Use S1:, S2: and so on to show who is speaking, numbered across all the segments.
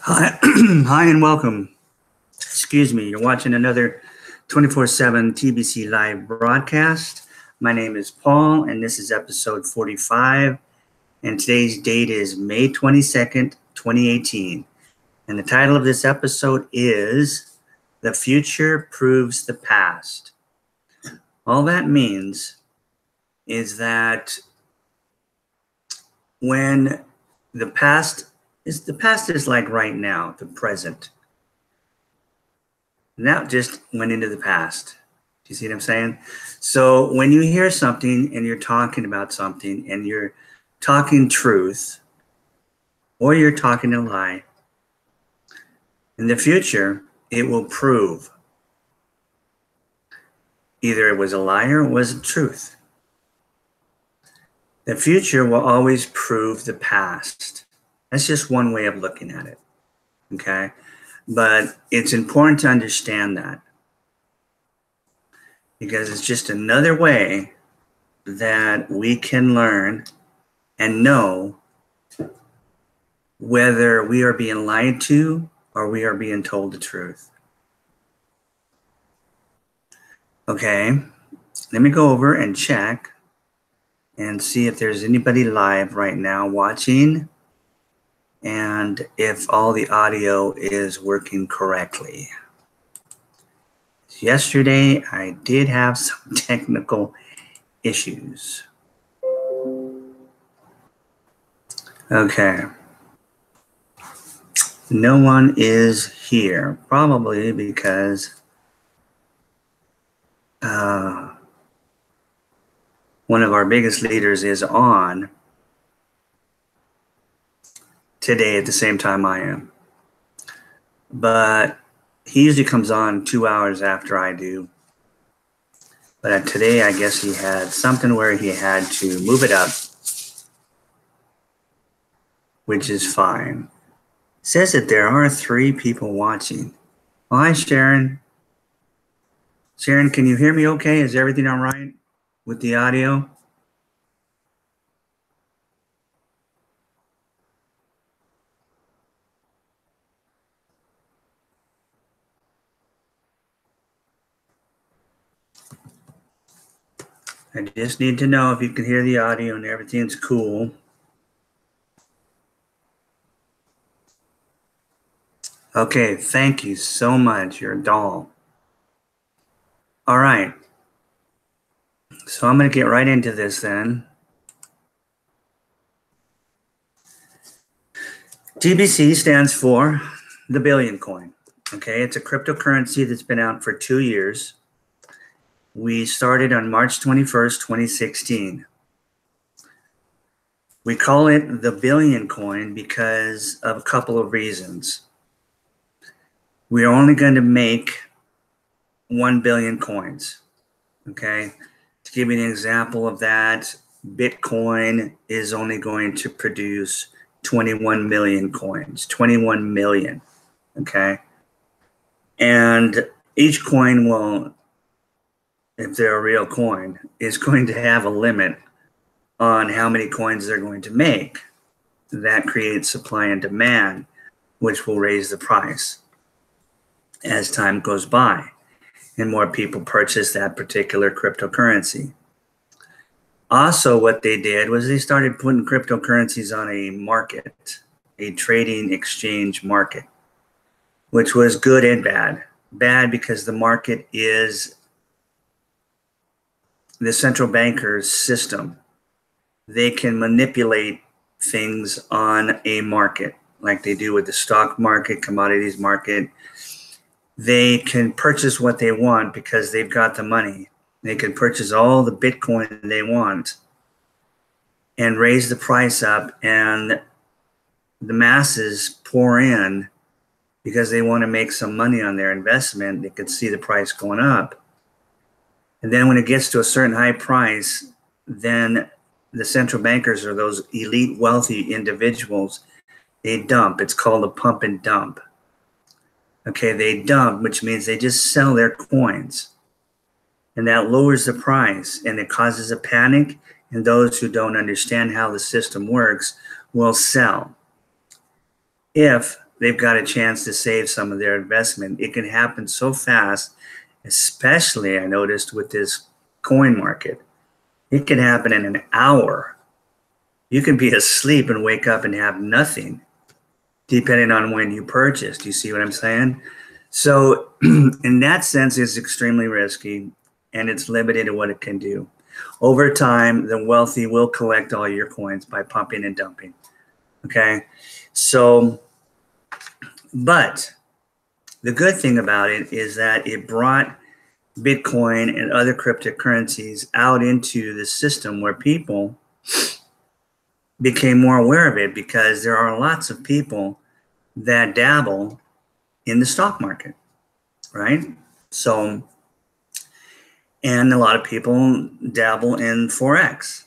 S1: Hi, hi and welcome. Excuse me, you're watching another 24/7 TBC live broadcast. My name is Paul and this is episode 45 and today's date is May 22nd, 2018. And the title of this episode is The Future Proves the Past. All that means is that when the past is like right now, the present. And that just went into the past. Do you see what I'm saying? So when you hear something and you're talking about something and you're talking truth or you're talking a lie, in the future, it will prove either it was a lie or it was a truth. The future will always prove the past. That's just one way of looking at it, okay? But it's important to understand that because it's just another way that we can learn and know whether we are being lied to or we are being told the truth. Okay, let me go over and check and see if there's anybody live right now watching and if all the audio is working correctly. Yesterday, I did have some technical issues. Okay. No one is here, probably because one of our biggest leaders is on today at the same time I am. But he usually comes on 2 hours after I do. But today, I guess he had something where he had to move it up, which is fine. It says that there are 3 people watching. Oh, hi, Sharon. Sharon, can you hear me okay? Is everything all right with the audio? I just need to know if you can hear the audio and everything's cool. Okay, thank you so much. You're a doll. All right. So I'm going to get right into this then. TBC stands for the Billion Coin. Okay, it's a cryptocurrency that's been out for 2 years. We started on March 21st, 2016. We call it the Billion Coin because of a couple of reasons. We're only going to make 1 billion coins. Okay, to give you an example of that, Bitcoin is only going to produce 21 million coins, 21 million. Okay, and each coin will, if they're a real coin, is going to have a limit on how many coins they're going to make. That creates supply and demand, which will raise the price as time goes by and more people purchase that particular cryptocurrency. Also, what they did was they started putting cryptocurrencies on a market, a trading exchange market, which was good and bad. Bad because the market is the central banker's system. They can manipulate things on a market like they do with the stock market, commodities market. They can purchase what they want because they've got the money. They can purchase all the Bitcoin they want and raise the price up, and the masses pour in because they want to make some money on their investment. They could see the price going up. And then when it gets to a certain high price, then the central bankers or those elite wealthy individuals, they dump. It's called a pump and dump. Okay, they dump, which means they just sell their coins. And that lowers the price and it causes a panic. And those who don't understand how the system works will sell. If they've got a chance to save some of their investment. It can happen so fast, especially I noticed with this coin market. It can happen in an hour. You can be asleep and wake up and have nothing, depending on when you purchased. You see what I'm saying? So in that sense, it's extremely risky, and it's limited to what it can do. Over time, the wealthy will collect all your coins by pumping and dumping. Okay? So, but the good thing about it is that it brought Bitcoin and other cryptocurrencies out into the system where people became more aware of it, because there are lots of people that dabble in the stock market, right? So, and a lot of people dabble in Forex,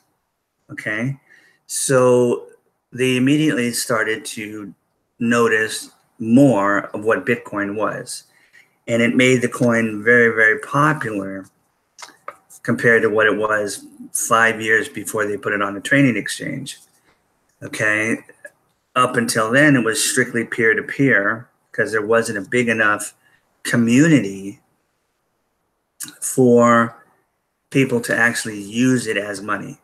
S1: okay? So they immediately started to notice more of what Bitcoin was. And it made the coin very, very popular compared to what it was 5 years before they put it on a trading exchange. Okay. Up until then, it was strictly peer-to-peer because there wasn't a big enough community for people to actually use it as money,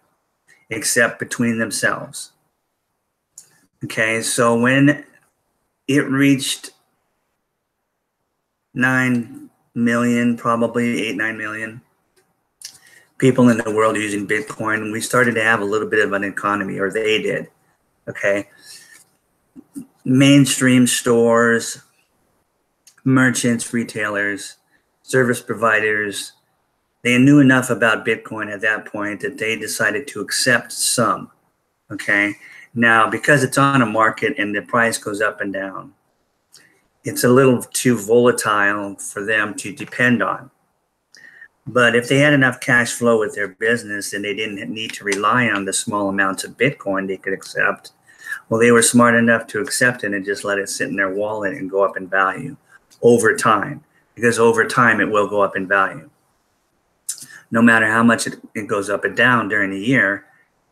S1: except between themselves. Okay. So when it reached 9 million, probably 8-9 million people in the world using Bitcoin, we started to have a little bit of an economy, or they did. Okay. Mainstream stores, merchants, retailers, service providers, they knew enough about Bitcoin at that point that they decided to accept some. Okay. Now, because it's on a market and the price goes up and down, it's a little too volatile for them to depend on. But if they had enough cash flow with their business and they didn't need to rely on the small amounts of Bitcoin they could accept, well, they were smart enough to accept it and just let it sit in their wallet and go up in value over time, because over time it will go up in value. No matter how much it goes up and down during the year,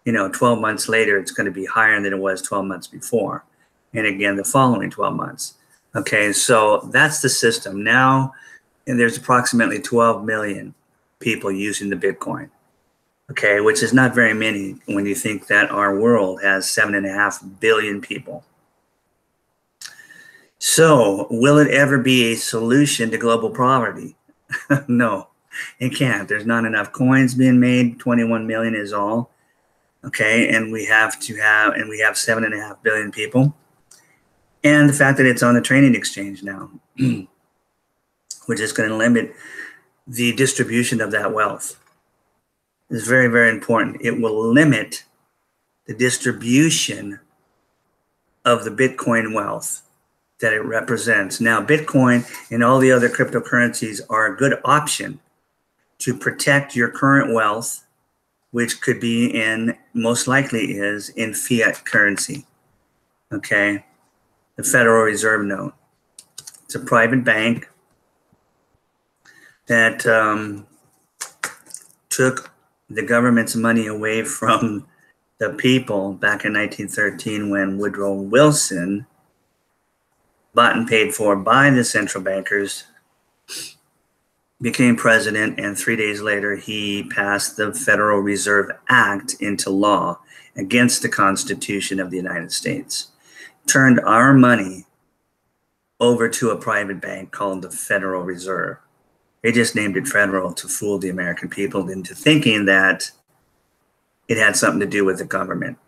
S1: 12 months later, it's going to be higher than it was 12 months before. And again, the following 12 months. Okay, so that's the system. Now, and there's approximately 12 million people using the Bitcoin, okay, which is not very many when you think that our world has 7.5 billion people. So, will it ever be a solution to global poverty? No, it can't. There's not enough coins being made. 21 million is all, okay, and we have 7.5 billion people. And the fact that it's on the trading exchange now, which is going to limit the distribution of that wealth, is very, very important. It will limit the distribution of the Bitcoin wealth that it represents. Now, Bitcoin and all the other cryptocurrencies are a good option to protect your current wealth, which could be most likely is in fiat currency, okay? The Federal Reserve note. It's a private bank that took the government's money away from the people back in 1913 when Woodrow Wilson, bought and paid for by the central bankers, became president, and 3 days later he passed the Federal Reserve Act into law against the Constitution of the United States. Turned our money over to a private bank called the Federal Reserve. They just named it federal to fool the American people into thinking that it had something to do with the government.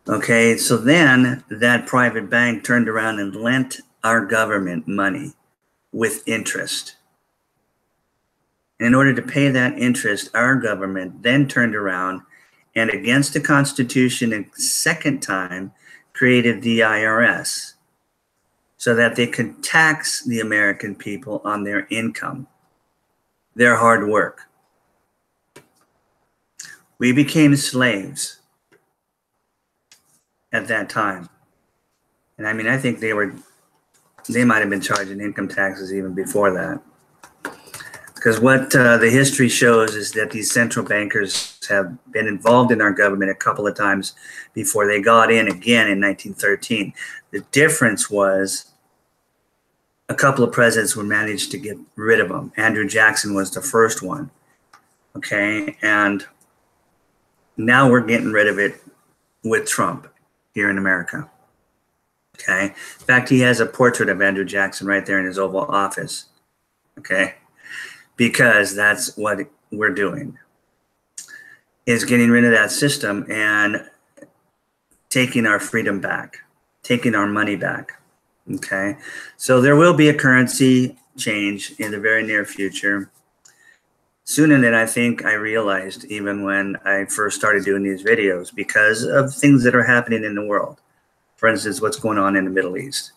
S1: Okay, so then that private bank turned around and lent our government money with interest. And in order to pay that interest, our government then turned around and, against the Constitution a second time, created the IRS so that they could tax the American people on their income, their hard work. We became slaves at that time. And I mean, I think they might have been charging income taxes even before that. Because what the history shows is that these central bankers have been involved in our government a couple of times before they got in again in 1913. The difference was a couple of presidents would manage to get rid of them. Andrew Jackson was the first one. Okay, and now we're getting rid of it with Trump here in America. Okay, in fact, he has a portrait of Andrew Jackson right there in his Oval Office. Okay, because that's what we're doing, is getting rid of that system and taking our freedom back, taking our money back. Okay, so there will be a currency change in the very near future. Sooner than I think I realized, even when I first started doing these videos, because of things that are happening in the world. For instance, what's going on in the Middle East.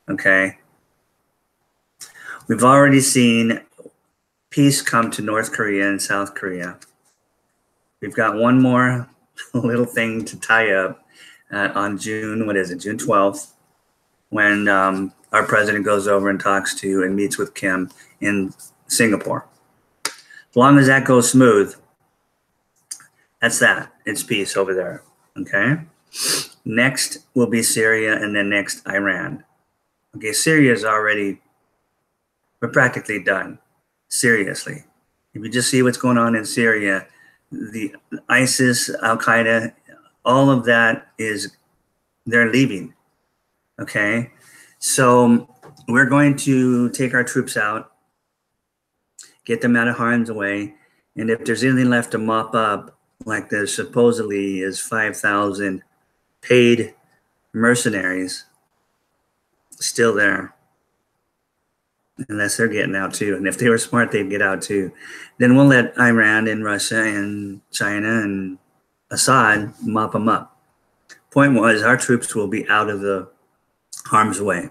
S1: Okay, we've already seen peace come to North Korea and South Korea. We've got one more little thing to tie up on June 12th, when our president goes over and talks to and meets with Kim in Singapore. As long as that goes smooth, that's that. It's peace over there. Okay. Next will be Syria, and then next Iran. Okay, Syria is already, we're practically done. Seriously. If you just see what's going on in Syria, the ISIS, Al-Qaeda, all of that is, they're leaving. Okay. So we're going to take our troops out, get them out of harm's way. And if there's anything left to mop up, like there supposedly is 5,000 paid mercenaries still there, unless they're getting out too. And if they were smart, they'd get out too. Then we'll let Iran and Russia and China and Assad mop them up. Point was, our troops will be out of the harm's way.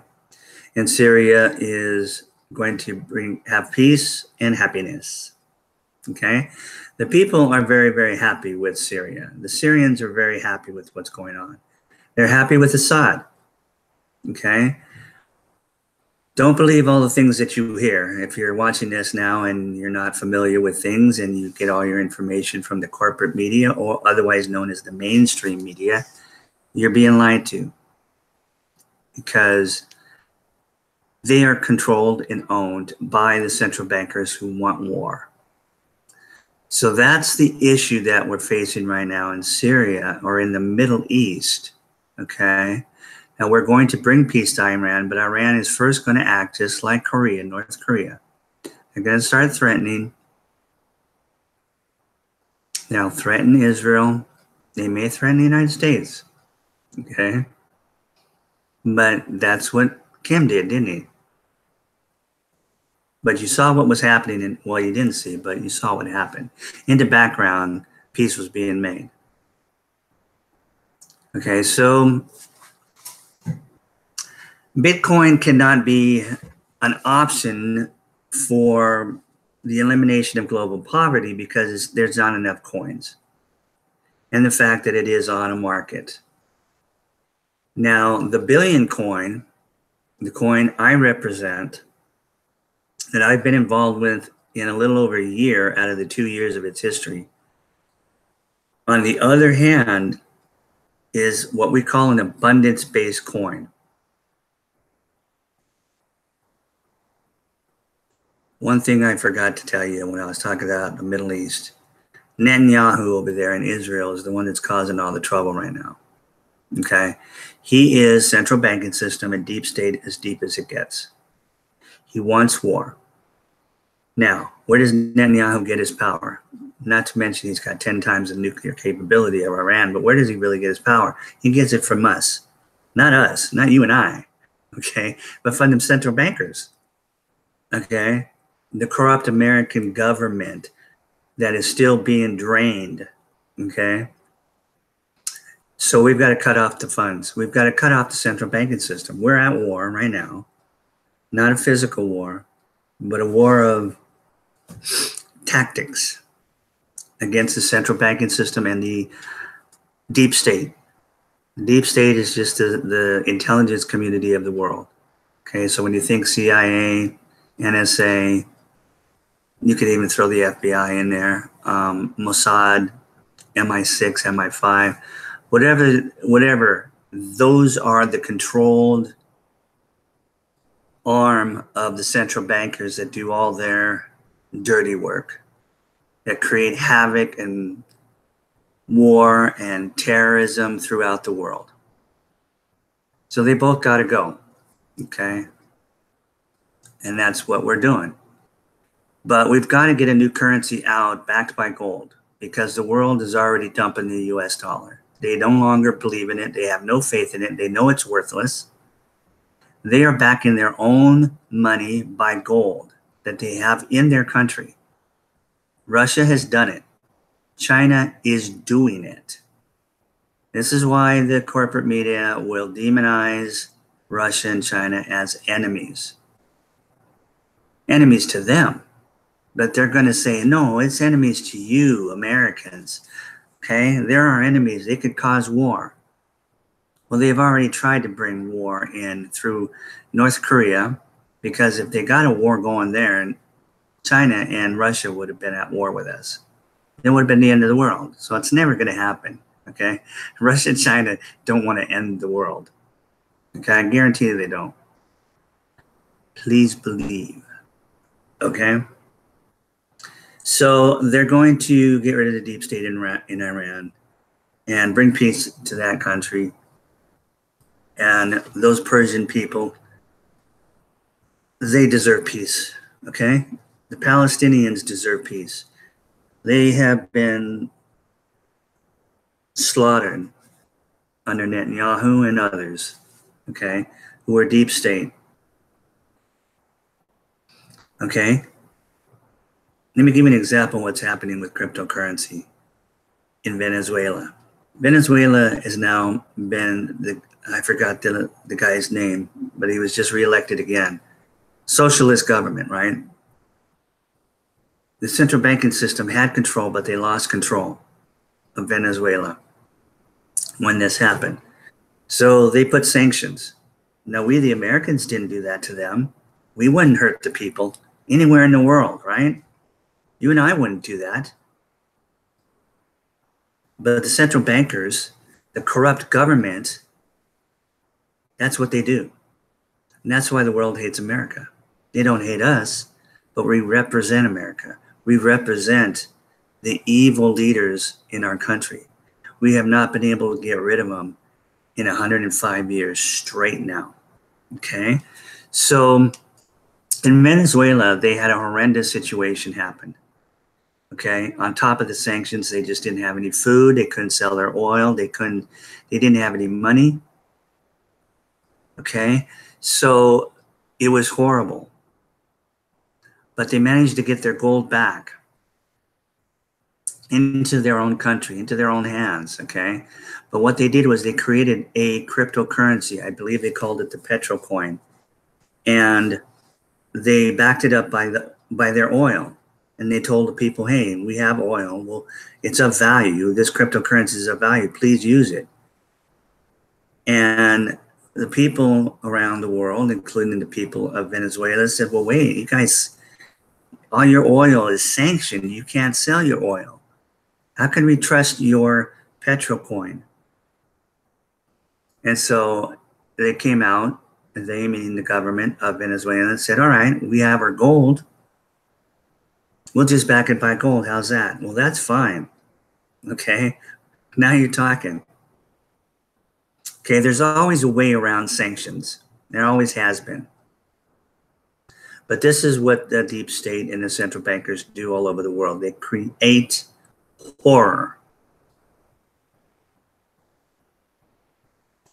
S1: And Syria is going to have peace and happiness. Okay? The people are very, very happy with Syria. The Syrians are very happy with what's going on. They're happy with Assad. Okay? Don't believe all the things that you hear. If you're watching this now and you're not familiar with things and you get all your information from the corporate media, or otherwise known as the mainstream media, you're being lied to. Because they are controlled and owned by the central bankers who want war. So that's the issue that we're facing right now in Syria or in the Middle East. Okay. Now we're going to bring peace to Iran, but Iran is first going to act just like Korea, North Korea. They're going to start threatening. They'll threaten Israel. They may threaten the United States. Okay. But that's what Kim did, didn't he? But you saw what was happening, and well, you didn't see, but you saw what happened. In the background, peace was being made. Okay, so Bitcoin cannot be an option for the elimination of global poverty because there's not enough coins. And the fact that it is on a market. Now, the billion coin, the coin I represent, that I've been involved with in a little over a year out of the 2 years of its history, on the other hand, is what we call an abundance-based coin. One thing I forgot to tell you when I was talking about the Middle East, Netanyahu over there in Israel is the one that's causing all the trouble right now. Okay? He is central banking system and deep state as deep as it gets. He wants war. Now, where does Netanyahu get his power? Not to mention he's got 10 times the nuclear capability of Iran, but where does he really get his power? He gets it from us, not you and I, okay, but from the central bankers, okay, the corrupt American government that is still being drained, okay. So we've got to cut off the funds. We've got to cut off the central banking system. We're at war right now, not a physical war, but a war of tactics against the central banking system and the deep state. Deep state is just the intelligence community of the world. Okay, so when you think CIA, NSA, you could even throw the FBI in there, Mossad, MI6, MI5, whatever. Those are the controlled arm of the central bankers that do all their dirty work, that create havoc and war and terrorism throughout the world. So they both got to go, okay? And that's what we're doing. But we've got to get a new currency out backed by gold, because the world is already dumping the US dollar. They no longer believe in it. They have no faith in it. They know it's worthless. They are backing their own money by gold that they have in their country. Russia has done it. China is doing it. This is why the corporate media will demonize Russia and China as enemies. Enemies to them. But they're going to say, no, it's enemies to you, Americans. Okay? They're our enemies. They could cause war. Well, they've already tried to bring war in through North Korea, because if they got a war going there, China and Russia would have been at war with us. It would have been the end of the world. So it's never going to happen. Okay? Russia and China don't want to end the world. Okay? I guarantee you they don't. Please believe. Okay? So they're going to get rid of the deep state in Iran and bring peace to that country. And those Persian people, they deserve peace, okay? The Palestinians deserve peace. They have been slaughtered under Netanyahu and others, okay, who are deep state. Okay? Let me give you an example of what's happening with cryptocurrency in Venezuela. Venezuela has now been, I forgot the guy's name, but he was just reelected again. Socialist government, right? The central banking system had control, but they lost control of Venezuela when this happened. So they put sanctions. Now, we, the Americans, didn't do that to them. We wouldn't hurt the people anywhere in the world, right? You and I wouldn't do that. But the central bankers, the corrupt government, that's what they do. And that's why the world hates America. They don't hate us, but we represent America. We represent the evil leaders in our country. We have not been able to get rid of them in 105 years straight now. Okay? So in Venezuela, they had a horrendous situation happen. Okay, on top of the sanctions, they just didn't have any food. They couldn't sell their oil. They didn't have any money. Okay, so it was horrible. But they managed to get their gold back into their own country, into their own hands. Okay, but what they did was they created a cryptocurrency. I believe they called it the Petro coin, and they backed it up by their oil. And they told the people, hey, we have oil. Well, it's of value. This cryptocurrency is of value. Please use it. And the people around the world, including the people of Venezuela, said, well, wait, you guys, all your oil is sanctioned. You can't sell your oil. How can we trust your Petro coin? And so they came out, they, meaning the government of Venezuela, said, all right, we have our gold. We'll just back it by gold. How's that? Well, that's fine. Okay. Now you're talking. Okay. There's always a way around sanctions. There always has been. But this is what the deep state and the central bankers do all over the world. They create horror.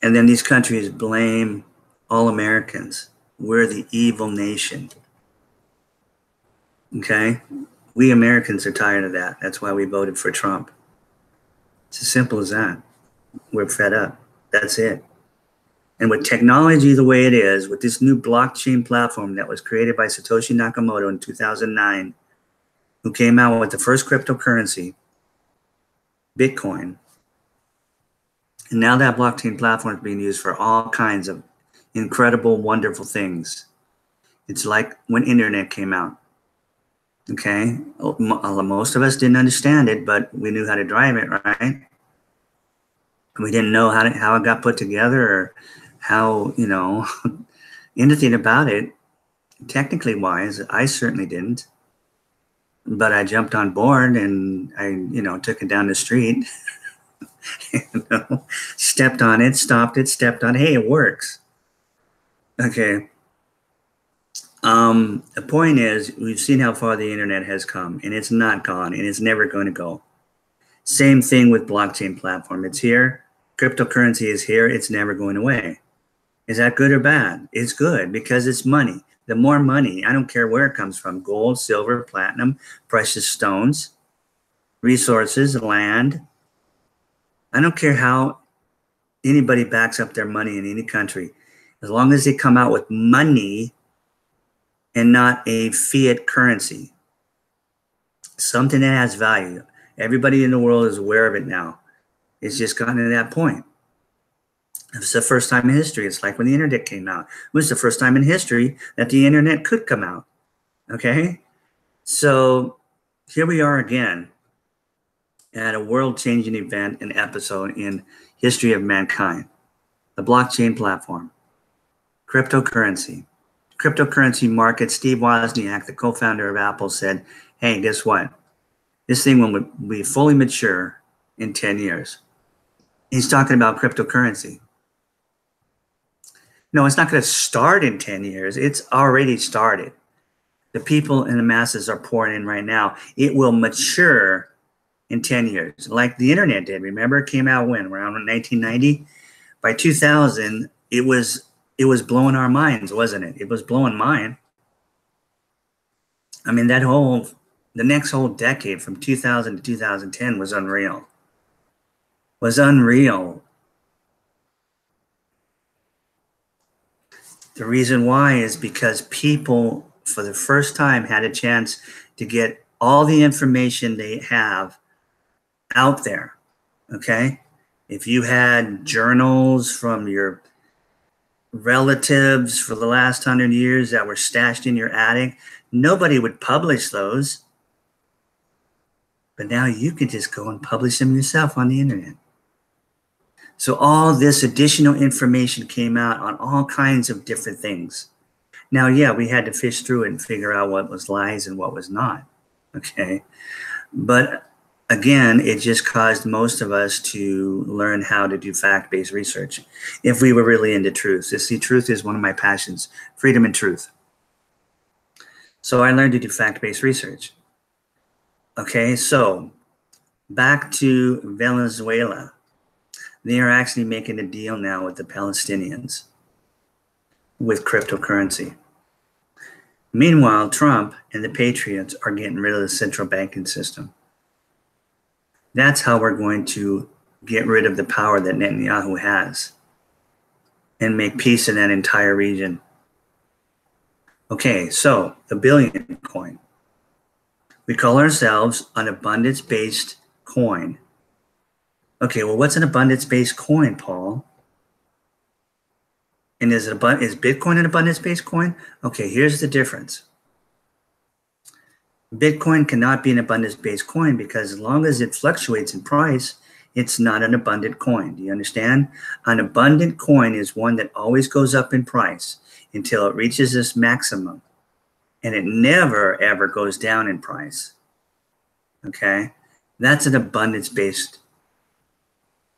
S1: And then these countries blame all Americans. We're the evil nation. Okay? We Americans are tired of that. That's why we voted for Trump. It's as simple as that. We're fed up. That's it. And with technology the way it is, with this new blockchain platform that was created by Satoshi Nakamoto in 2009, who came out with the first cryptocurrency, Bitcoin, and now that blockchain platform is being used for all kinds of incredible, wonderful things. It's like when internet came out. Okay, most of us didn't understand it, but we knew how to drive it, right? We didn't know how it got put together or how, anything about it, technically wise. I certainly didn't, but I jumped on board and I took it down the street, stepped on it, stopped it, stepped on it. Hey, it works. Okay. The point is, we've seen how far the internet has come, and it's not gone, and it's never going to go. Same thing with blockchain platform. It's here. Cryptocurrency is here. It's never going away. Is that good or bad? It's good because it's money. The more money, I don't care where it comes from, gold, silver, platinum, precious stones, resources, land. I don't care how anybody backs up their money in any country. As long as they come out with money and not a fiat currency, something that has value. Everybody in the world is aware of it now. It's just gotten to that point. It's the first time in history. It's like when the internet came out. It was the first time in history that the internet could come out. Okay? So here we are again at a world-changing event, an episode in history of mankind. The blockchain platform. Cryptocurrency. Cryptocurrency market. Steve Wozniak, the co-founder of Apple, said, hey, guess what? This thing will be fully mature in 10 years. He's talking about cryptocurrency. No, it's not going to start in 10 years. It's already started. The people and the masses are pouring in right now. It will mature in 10 years, like the internet did. Remember, it came out when? Around 1990? By 2000, it was blowing our minds, wasn't it? It was blowing mine. I mean, the next whole decade from 2000 to 2010 was unreal. Was unreal. The reason why is because people, for the first time, had a chance to get all the information they have out there, okay? If you had journals from your relatives for the last 100 years that were stashed in your attic, nobody would publish those. But now you can just go and publish them yourself on the internet. So all this additional information came out on all kinds of different things. Now, yeah, we had to fish through it and figure out what was lies and what was not, okay? But again, it just caused most of us to learn how to do fact-based research if we were really into truth. You see, truth is one of my passions, freedom and truth. So I learned to do fact-based research. Okay, so back to Venezuela. They are actually making a deal now with the Palestinians with cryptocurrency. Meanwhile, Trump and the Patriots are getting rid of the central banking system. That's how we're going to get rid of the power that Netanyahu has and make peace in that entire region. Okay, so the billion coin. We call ourselves an abundance-based coin. Okay, well, what's an abundance-based coin, Paul? And is Bitcoin an abundance-based coin? Okay, here's the difference. Bitcoin cannot be an abundance-based coin because as long as it fluctuates in price, it's not an abundant coin. Do you understand? An abundant coin is one that always goes up in price until it reaches this maximum. And it never, ever goes down in price. Okay? That's an abundance-based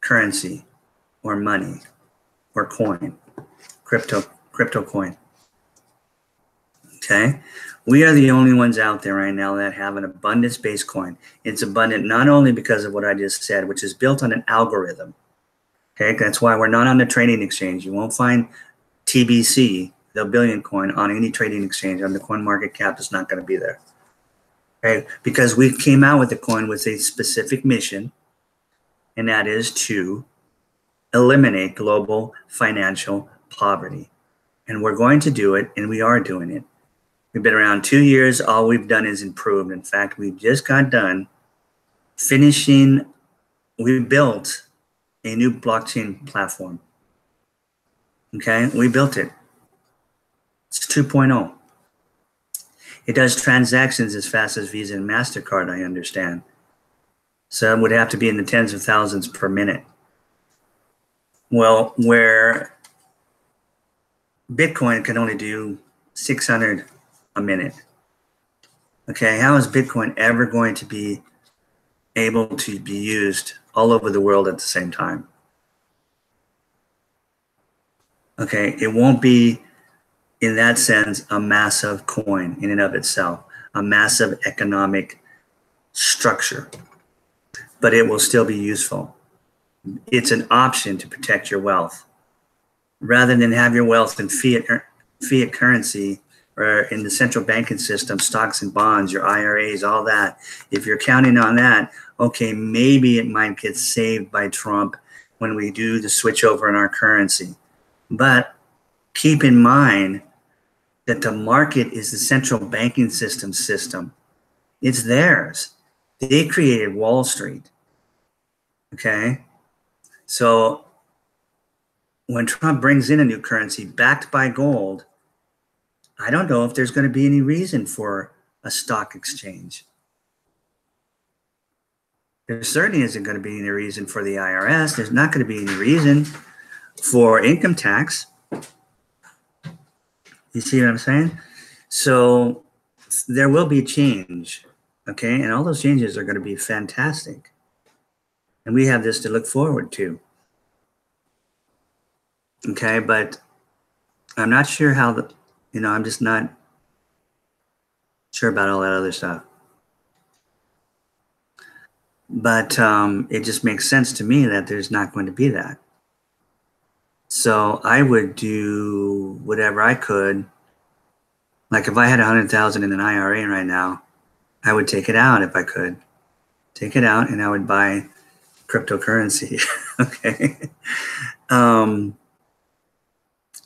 S1: currency or money or coin, crypto coin. Okay? We are the only ones out there right now that have an abundance-based coin. It's abundant not only because of what I just said, which is built on an algorithm. Okay? That's why we're not on the trading exchange. You won't find TBC, the billion coin, on any trading exchange. On the coin market cap, it's not going to be there. Okay? Because we came out with the coin with a specific mission, and that is to eliminate global financial poverty. And we're going to do it, and we are doing it. We've been around 2 years. All we've done is improve. In fact, we just got done finishing. We built a new blockchain platform. Okay, we built it. It's 2.0. It does transactions as fast as Visa and MasterCard, I understand. So it would have to be in the tens of thousands per minute. Well, where Bitcoin can only do 600 a minute. Okay, how is Bitcoin ever going to be able to be used all over the world at the same time? Okay, it won't be, in that sense, a massive coin in and of itself, a massive economic structure, but it will still be useful. It's an option to protect your wealth. Rather than have your wealth in fiat currency or in the central banking system, stocks and bonds, your IRAs, all that, if you're counting on that, okay, maybe it might get saved by Trump when we do the switch over in our currency. But keep in mind that the market is the central banking system. It's theirs. They created Wall Street. Okay? So when Trump brings in a new currency backed by gold, I don't know if there's going to be any reason for a stock exchange. There certainly isn't going to be any reason for the IRS. There's not going to be any reason for income tax. You see what I'm saying? So there will be change, okay? And all those changes are going to be fantastic. And we have this to look forward to. Okay, but I'm not sure how I'm just not sure about all that other stuff. But it just makes sense to me that there's not going to be that. So I would do whatever I could. Like if I had 100,000 in an IRA right now, I would take it out if I could. Take it out and I would buy cryptocurrency. Okay.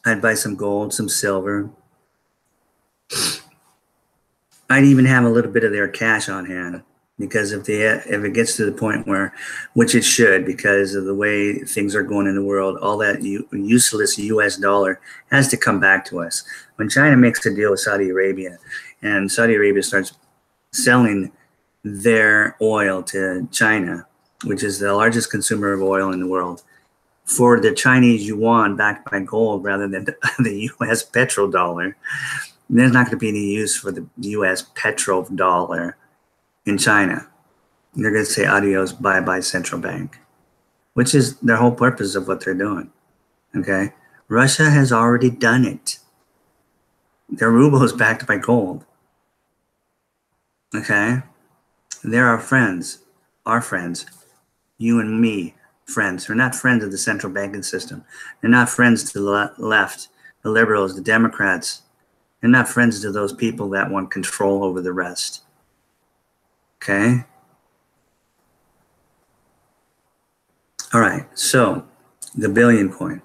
S1: I'd buy some gold, some silver. I'd even have a little bit of their cash on hand, because if it gets to the point where, which it should, because of the way things are going in the world, all that useless US dollar has to come back to us. When China makes a deal with Saudi Arabia and Saudi Arabia starts selling their oil to China, which is the largest consumer of oil in the world, for the Chinese yuan backed by gold rather than the US petrodollar, there's not going to be any use for the US petrodollar in China. They're going to say adios, bye-bye central bank, which is their whole purpose of what they're doing. Okay? Russia has already done it. Their ruble is backed by gold. Okay? They're our friends, you and me, friends. They're not friends of the central banking system. They're not friends to the left, the liberals, the Democrats. They're not friends to those people that want control over the rest. Okay? All right, so the billion coin.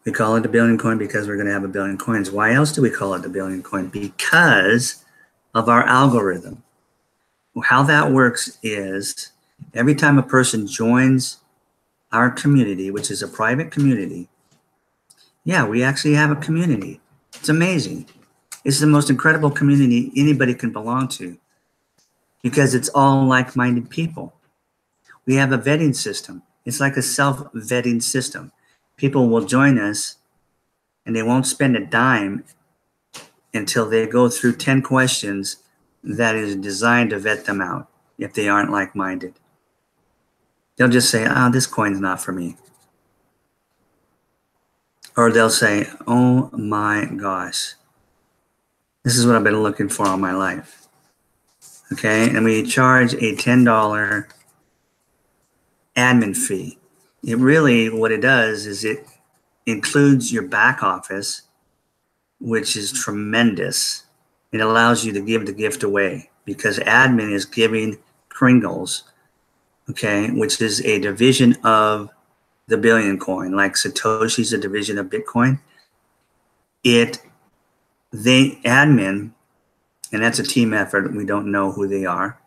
S1: We call it the billion coin because we're going to have a billion coins. Why else do we call it the billion coin? Because of our algorithm. How that works is every time a person joins our community, which is a private community, yeah, we actually have a community. It's amazing. It's the most incredible community anybody can belong to because it's all like-minded people. We have a vetting system. It's like a self-vetting system. People will join us and they won't spend a dime until they go through 10 questions that is designed to vet them out if they aren't like-minded. They'll just say, this coin's not for me. Or they'll say, oh my gosh, this is what I've been looking for all my life. Okay, and we charge a $10 admin fee. It really, what it does is it includes your back office, which is tremendous. It allows you to give the gift away because admin is giving Kringles, okay, which is a division of the billion coin, like Satoshi's a division of Bitcoin. They admin, and that's a team effort. We don't know who they are.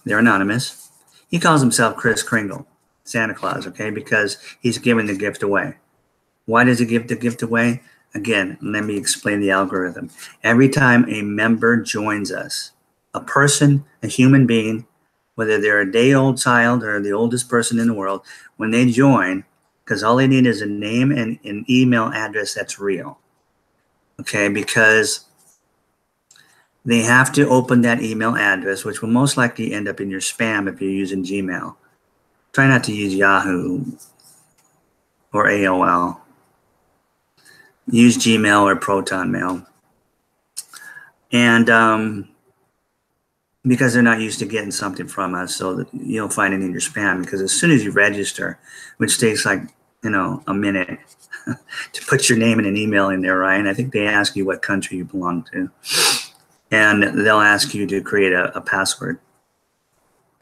S1: They're anonymous. He calls himself Kris Kringle, Santa Claus, okay, because he's giving the gift away. Why does he give the gift away? Again, let me explain the algorithm. Every time a member joins us, a person, a human being, whether they're a day-old child or the oldest person in the world, when they join, because all they need is a name and an email address that's real. Okay, because they have to open that email address, which will most likely end up in your spam if you're using Gmail. Try not to use Yahoo or AOL. Use Gmail or Proton Mail. And because they're not used to getting something from us, so that you'll find it in your spam, because as soon as you register, which takes like, a minute to put your name and an email in there, right? And I think they ask you what country you belong to. And they'll ask you to create a password.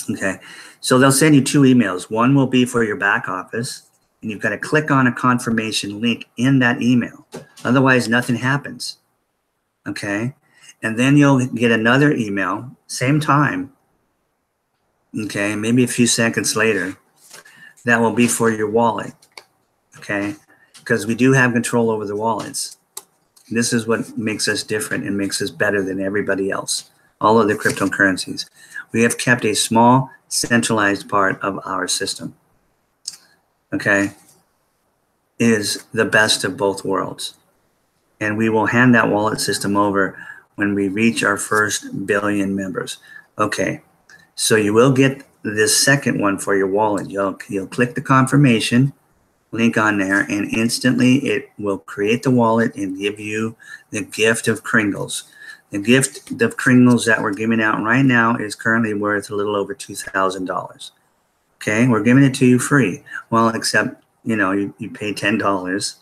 S1: Okay, so they'll send you 2 emails. One will be for your back office, and you've got to click on a confirmation link in that email. Otherwise, nothing happens. Okay, and then you'll get another email, same time. Okay, maybe a few seconds later, that will be for your wallet. Okay, because we do have control over the wallets. This is what makes us different and makes us better than everybody else, all of the cryptocurrencies. We have kept a small, centralized part of our system. Okay, it is the best of both worlds. And we will hand that wallet system over when we reach our first billion members. Okay, so you will get this second one for your wallet. You'll click the confirmation link on there, and instantly it will create the wallet and give you the gift of Kringles. The gift of Kringles that we're giving out right now is currently worth a little over $2,000. Okay, we're giving it to you free. Well, except, you pay $10.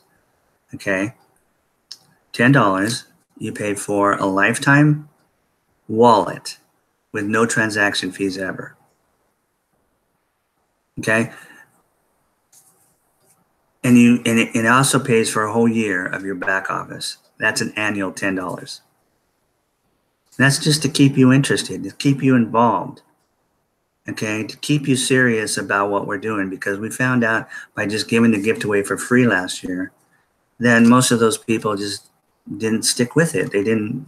S1: Okay, $10 you pay for a lifetime wallet with no transaction fees ever. Okay. And it also pays for a whole year of your back office. That's an annual $10. That's just to keep you interested, to keep you involved, okay, to keep you serious about what we're doing, because we found out by just giving the gift away for free last year, then most of those people just didn't stick with it. They didn't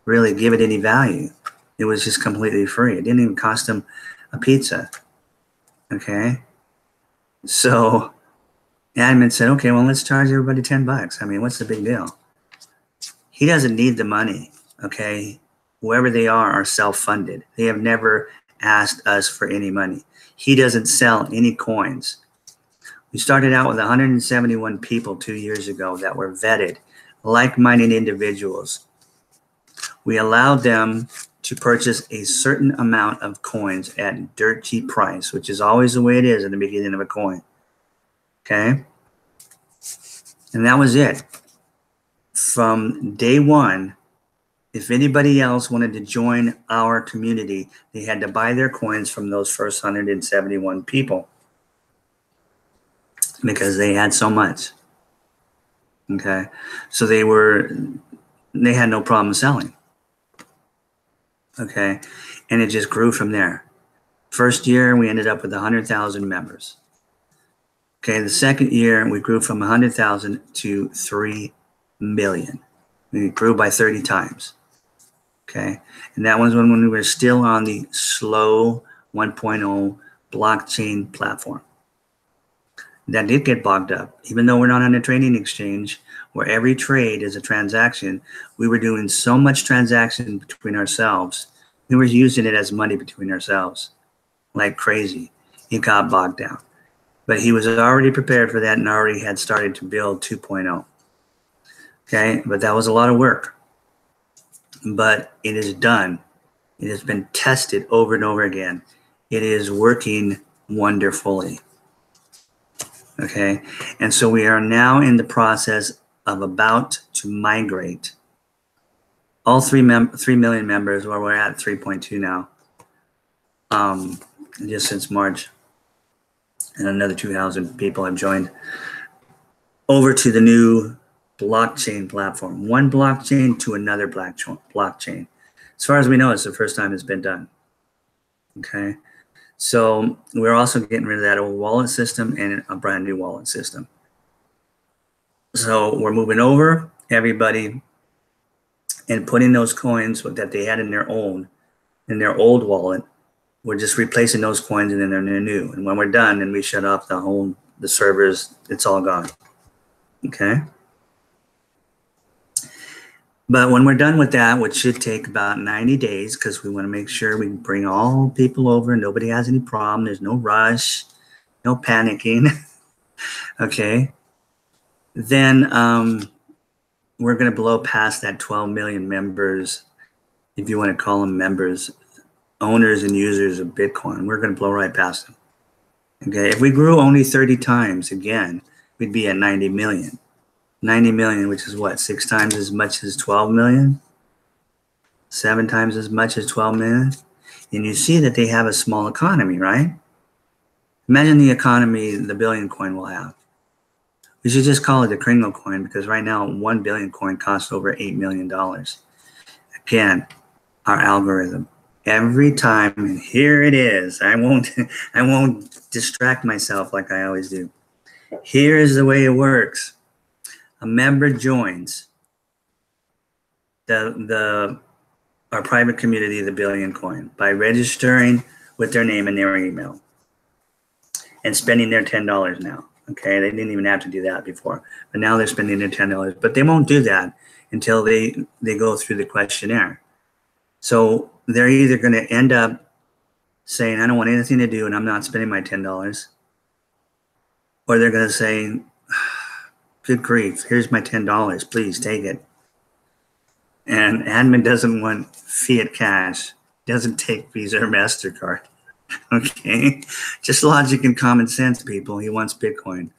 S1: really give it any value. It was just completely free. It didn't even cost them a pizza, okay? So admin said, okay, well, let's charge everybody $10. I mean, what's the big deal? He doesn't need the money, okay? Whoever they are self-funded. They have never asked us for any money. He doesn't sell any coins. We started out with 171 people 2 years ago that were vetted, like-minded individuals. We allowed them to purchase a certain amount of coins at dirt cheap price, which is always the way it is in the beginning of a coin. Okay? And that was it. From day one, if anybody else wanted to join our community, they had to buy their coins from those first 171 people because they had so much. Okay? So they had no problem selling. Okay? And it just grew from there. First year, we ended up with 100,000 members. Okay, the second year, we grew from 100,000 to 3 million. We grew by 30 times. Okay, and that was when we were still on the slow 1.0 blockchain platform. That did get bogged up. Even though we're not on a trading exchange where every trade is a transaction, we were doing so much transaction between ourselves. We were using it as money between ourselves like crazy. It got bogged down. But he was already prepared for that and already had started to build 2.0. Okay, but that was a lot of work. But it is done. It has been tested over and over again. It is working wonderfully. Okay, and so we are now in the process of about to migrate all 3 million members, where we're at 3.2 now, just since March. And another 2,000 people have joined over to the new blockchain platform. One blockchain to another blockchain. As far as we know, it's the first time it's been done. Okay. So we're also getting rid of that old wallet system and a brand new wallet system. So we're moving over. everybody and putting those coins that they had in their old wallet. We're just replacing those coins and then they're new. And when we're done and we shut off the servers, it's all gone. Okay. But when we're done with that, which should take about 90 days, because we want to make sure we bring all people over, nobody has any problem, there's no rush, no panicking. Okay. Then we're going to blow past that 12 million members, if you want to call them members, owners and users of Bitcoin. We're going to blow right past them. Okay. If we grew only 30 times, again, we'd be at 90 million. 90 million, which is what, 6 times as much as 12 million? 7 times as much as 12 million? And you see that they have a small economy, right? Imagine the economy the billion coin will have. We should just call it the Kringle coin, because right now 1 billion coin costs over $8 million. Again, our algorithm. Every time, and here it is. I won't distract myself like I always do. Here is the way it works. A member joins our private community, the Billion Coin, by registering with their name and their email and spending their $10 now. Okay, they didn't even have to do that before, but now they're spending their $10. But they won't do that until they go through the questionnaire. So they're either going to end up saying, I don't want anything to do and I'm not spending my $10, or they're going to say, good grief, here's my $10, please take it. And admin doesn't want fiat cash, doesn't take Visa or MasterCard. Okay, just logic and common sense, people. He wants Bitcoin.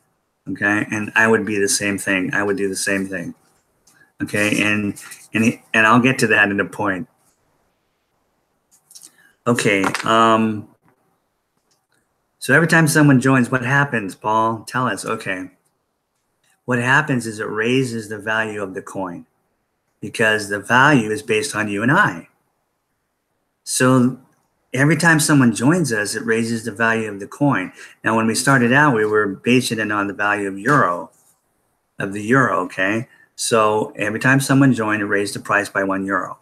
S1: Okay, and I would be the same thing. I would do the same thing. Okay, and I'll get to that in a point. Okay, so every time someone joins, what happens, Paul? Tell us. Okay. What happens is it raises the value of the coin, because the value is based on you and I. So every time someone joins us, it raises the value of the coin. Now, when we started out, we were basing it on the value of the euro, okay? So every time someone joined, it raised the price by €1.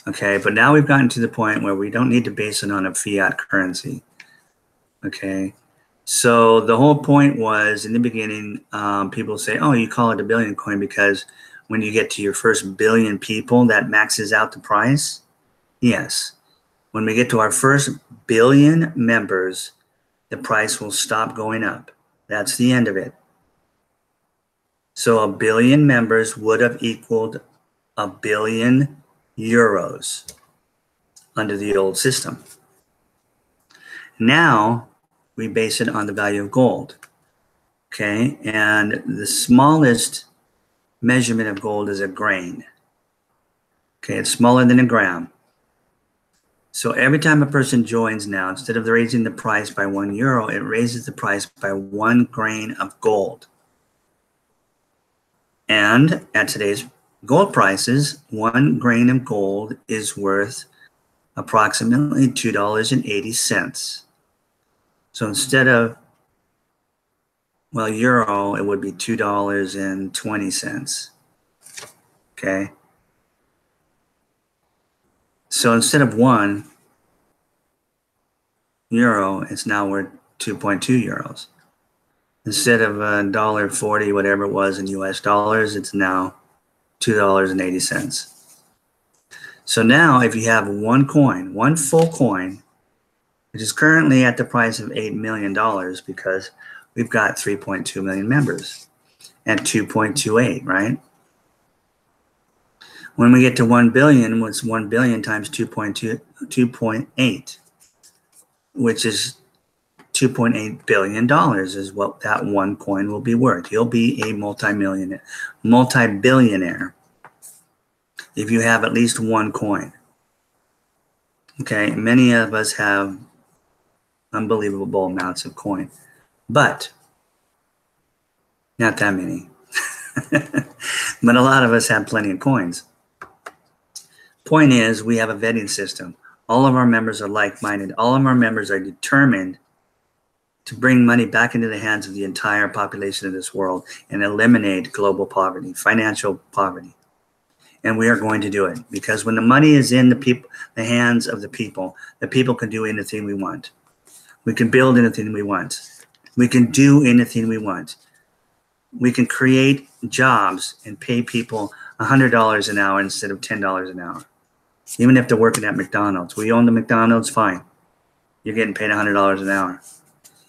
S1: Okay, but now we've gotten to the point where we don't need to base it on a fiat currency, okay? So the whole point was, in the beginning, people say, oh, you call it a billion coin because when you get to your first billion people, that maxes out the price. Yes. When we get to our first billion members, the price will stop going up. That's the end of it. So 1 billion members would have equaled 1 billion euros under the old system. Now, we base it on the value of gold, okay? And the smallest measurement of gold is a grain, okay? It's smaller than a gram. So every time a person joins now, instead of raising the price by €1, it raises the price by 1 grain of gold. And at today's gold prices, 1 grain of gold is worth approximately $2.80. So instead of, well, euro, it would be $2.20. Okay. So instead of €1, it's now worth 2.2 euros. Instead of $1.40, whatever it was in US dollars, it's now $2.80. So now if you have one coin, one full coin, which is currently at the price of $8 million because we've got 3.2 million members at 2.28, right? When we get to 1 billion, what's 1 billion times 2.8, which is $2.8 billion is what that one coin will be worth. You'll be a multi-billionaire if you have at least one coin. Okay, many of us have unbelievable amounts of coin, but not that many. But a lot of us have plenty of coins. Point is, we have a vetting system. All of our members are like-minded. All of our members are determined to bring money back into the hands of the entire population of this world and eliminate global poverty, financial poverty. And we are going to do it, because when the money is in the hands of the people can do anything we want. We can build anything we want. We can do anything we want. We can create jobs and pay people $100 an hour instead of $10 an hour. Even if they're working at McDonald's. We own the McDonald's, fine. You're getting paid $100 an hour.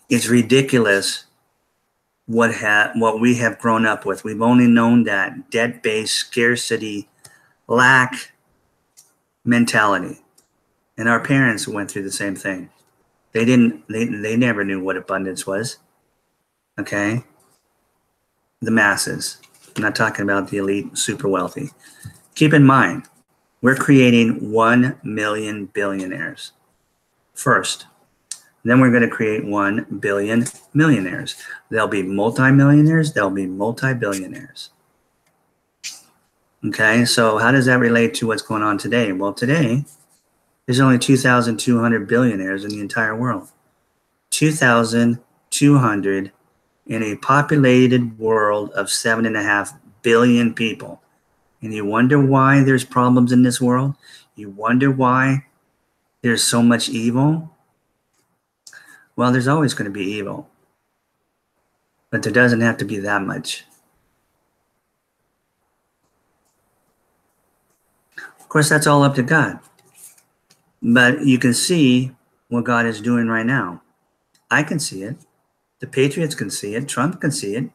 S1: It's ridiculous what we have grown up with. We've only known that debt-based scarcity, lack mentality. And our parents went through the same thing. They never knew what abundance was. Okay? The masses. I'm not talking about the elite, super wealthy. Keep in mind, we're creating 1 million billionaires first. Then we're going to create 1 billion millionaires. There'll be multimillionaires. There'll be multi-billionaires. Okay, so how does that relate to what's going on today? Well, today, there's only 2,200 billionaires in the entire world. 2,200 in a populated world of 7.5 billion people. And you wonder why there's problems in this world? You wonder why there's so much evil? Well, there's always going to be evil. But there doesn't have to be that much. Of course, that's all up to God. But you can see what God is doing right now. I can see it. The Patriots can see it. Trump can see it.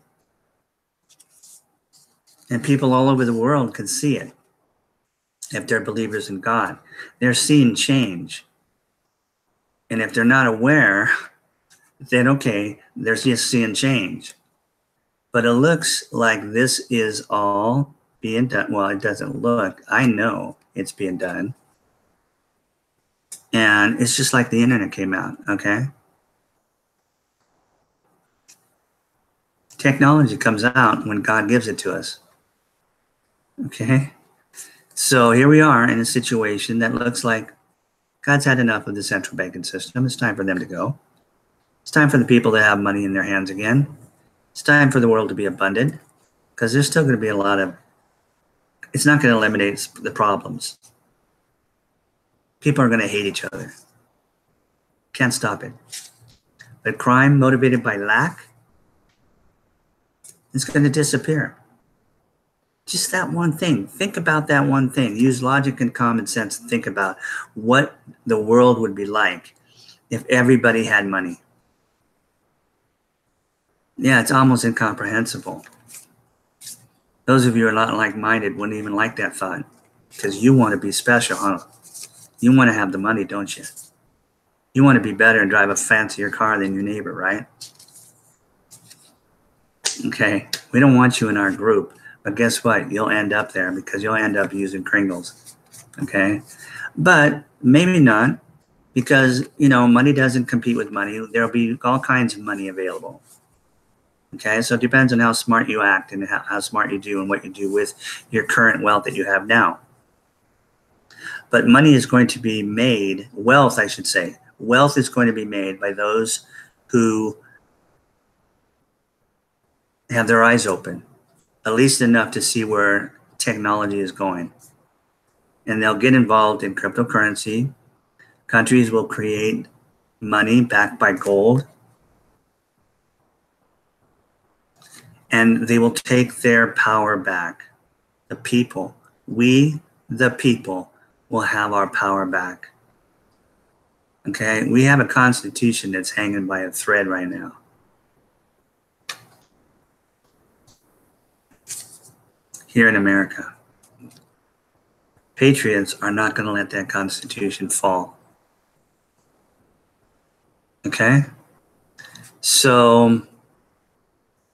S1: And people all over the world can see it. If they're believers in God, they're seeing change. And if they're not aware, then okay, they're just seeing change. But it looks like this is all being done. Well, it doesn't look. I know it's being done. And it's just like the internet came out, okay? Technology comes out when God gives it to us. Okay? So here we are in a situation that looks like God's had enough of the central banking system. It's time for them to go. It's time for the people to have money in their hands again. It's time for the world to be abundant, because there's still going to be a lot of, it's not going to eliminate the problems. People are going to hate each other. Can't stop it. But crime motivated by lack is going to disappear. Just that one thing. Think about that one thing. Use logic and common sense to think about what the world would be like if everybody had money. Yeah, it's almost incomprehensible. Those of you who are not like-minded wouldn't even like that thought, because you want to be special, huh? You want to have the money, don't you? You want to be better and drive a fancier car than your neighbor, right? Okay, we don't want you in our group, but guess what? You'll end up there, because you'll end up using Kringles, okay? But maybe not, because, you know, money doesn't compete with money. There'll be all kinds of money available. Okay, so it depends on how smart you act and how smart you do and what you do with your current wealth that you have now. But money is going to be made, wealth, I should say. Wealth is going to be made by those who have their eyes open, at least enough to see where technology is going. And they'll get involved in cryptocurrency. Countries will create money backed by gold. And they will take their power back. The people, we, the people, will have our power back. Okay, we have a constitution that's hanging by a thread right now. Here in America. Patriots are not going to let that constitution fall. Okay? So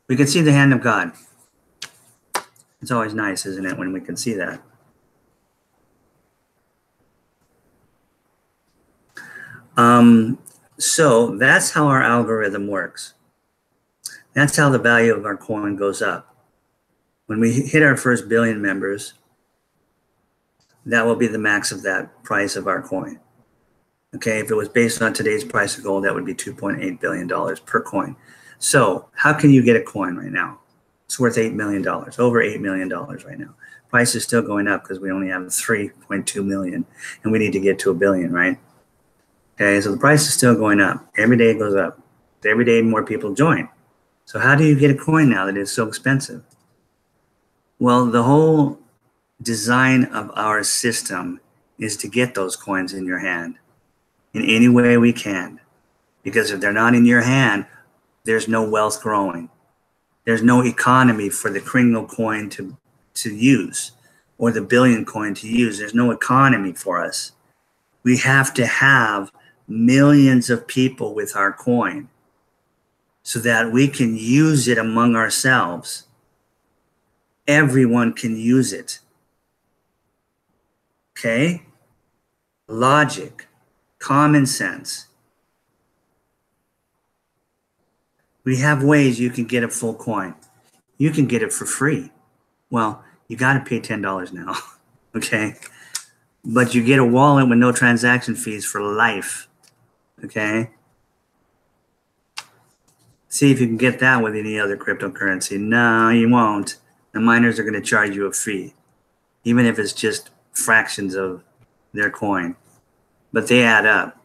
S1: we can see the hand of God. It's always nice, isn't it, when we can see that? So that's how our algorithm works. That's how the value of our coin goes up. When we hit our first billion members, that will be the max of that price of our coin. Okay, if it was based on today's price of gold, that would be $2.8 billion per coin. So how can you get a coin right now? It's worth $8 million, over $8 million right now. Price is still going up because we only have 3.2 million and we need to get to 1 billion, right? Okay, so the price is still going up. Every day it goes up. Every day more people join. So how do you get a coin now that is so expensive? Well, the whole design of our system is to get those coins in your hand in any way we can. Because if they're not in your hand, there's no wealth growing. There's no economy for the Kringle coin to use or the billion coin to use. There's no economy for us. We have to have millions of people with our coin so that we can use it among ourselves. Everyone can use it. Okay? Logic, common sense. We have ways you can get a full coin. You can get it for free. Well, you got to pay $10 now, okay? But you get a wallet with no transaction fees for life, okay? See if you can get that with any other cryptocurrency. No, you won't. The miners are going to charge you a fee, even if it's just fractions of their coin. But they add up.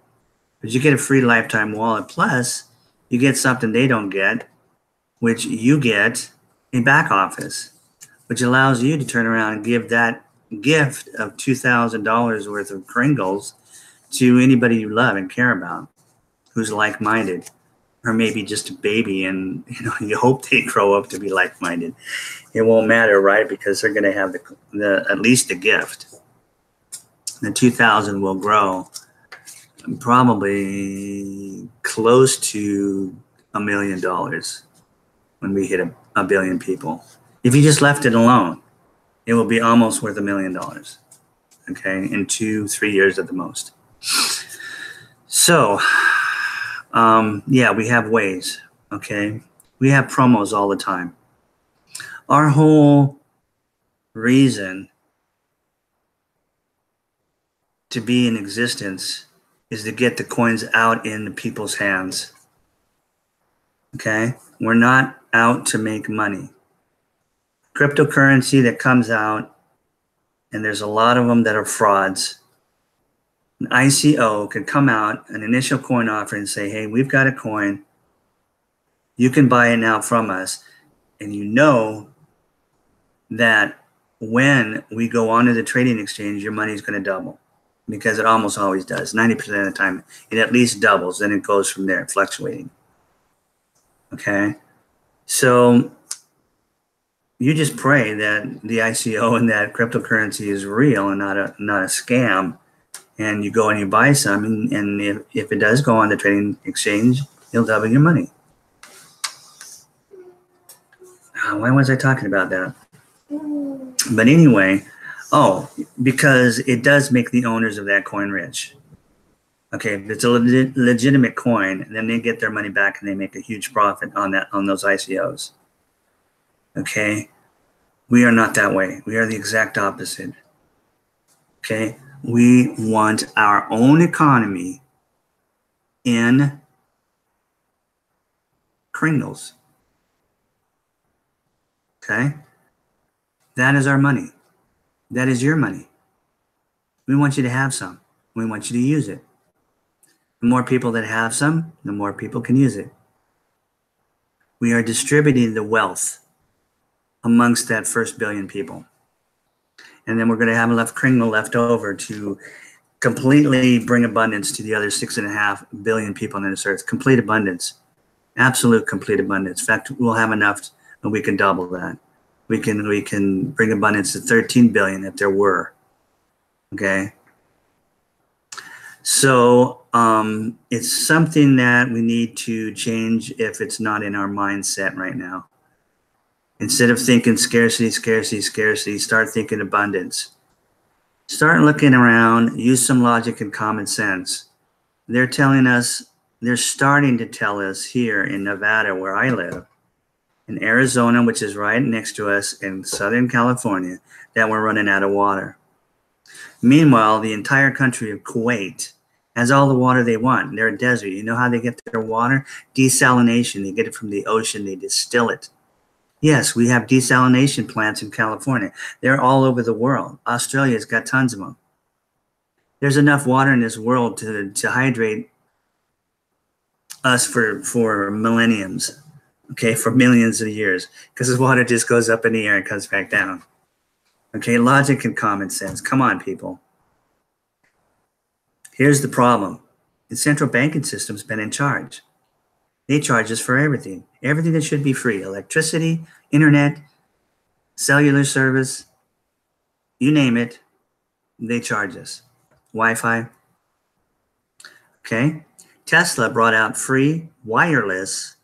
S1: But you get a free lifetime wallet. Plus, you get something they don't get, which you get a back office, which allows you to turn around and give that gift of $2,000 worth of Kringles to anybody you love and care about, who's like-minded, or maybe just a baby, and you hope they grow up to be like-minded. It won't matter, right? Because they're going to have the at least the gift. The 2,000 will grow probably close to $1 million when we hit a billion people. If you just left it alone, it will be almost worth $1 million, okay, in 2-3 years at the most. So, yeah, we have ways, okay? We have promos all the time. Our whole reason to be in existence is to get the coins out in the people's hands, okay? We're not out to make money. Cryptocurrency that comes out, and there's a lot of them that are frauds. An ICO could come out, an initial coin offer, and say, hey, we've got a coin. You can buy it now from us. And you know that when we go onto the trading exchange, your money is going to double, because it almost always does. 90% of the time, it at least doubles. Then it goes from there, fluctuating. Okay? So you just pray that the ICO and that cryptocurrency is real and not a scam. And you go and you buy some, and if it does go on the trading exchange, you'll double your money. Why was I talking about that? But anyway, because it does make the owners of that coin rich. Okay, if it's a legitimate coin, then they get their money back and they make a huge profit on those ICOs. Okay, we are not that way. We are the exact opposite. Okay, we want our own economy in Kringles. Okay, that is our money. That is your money. We want you to have some. We want you to use it. The more people that have some, the more people can use it. We are distributing the wealth amongst that first billion people. And then we're going to have enough Kringle left over to completely bring abundance to the other 6.5 billion people on this earth. Complete abundance. Absolute complete abundance. In fact, we'll have enough and we can double that. We can bring abundance to 13 billion if there were. Okay. So it's something that we need to change if it's not in our mindset right now. Instead of thinking scarcity, scarcity, scarcity, start thinking abundance. Start looking around, use some logic and common sense. They're starting to tell us here in Nevada, where I live, in Arizona, which is right next to us, in Southern California, that we're running out of water. Meanwhile, the entire country of Kuwait has all the water they want. They're a desert. You know how they get their water? Desalination. They get it from the ocean. They distill it. Yes, we have desalination plants in California. They're all over the world. Australia's got tons of them. There's enough water in this world to hydrate us for millenniums, okay, for millions of years, because the water just goes up in the air and comes back down. Okay, logic and common sense. Come on, people. Here's the problem. The central banking system's been in charge. They charge us for everything. Everything that should be free. Electricity, internet, cellular service, you name it, they charge us. Wi-Fi. Okay. Tesla brought out free wireless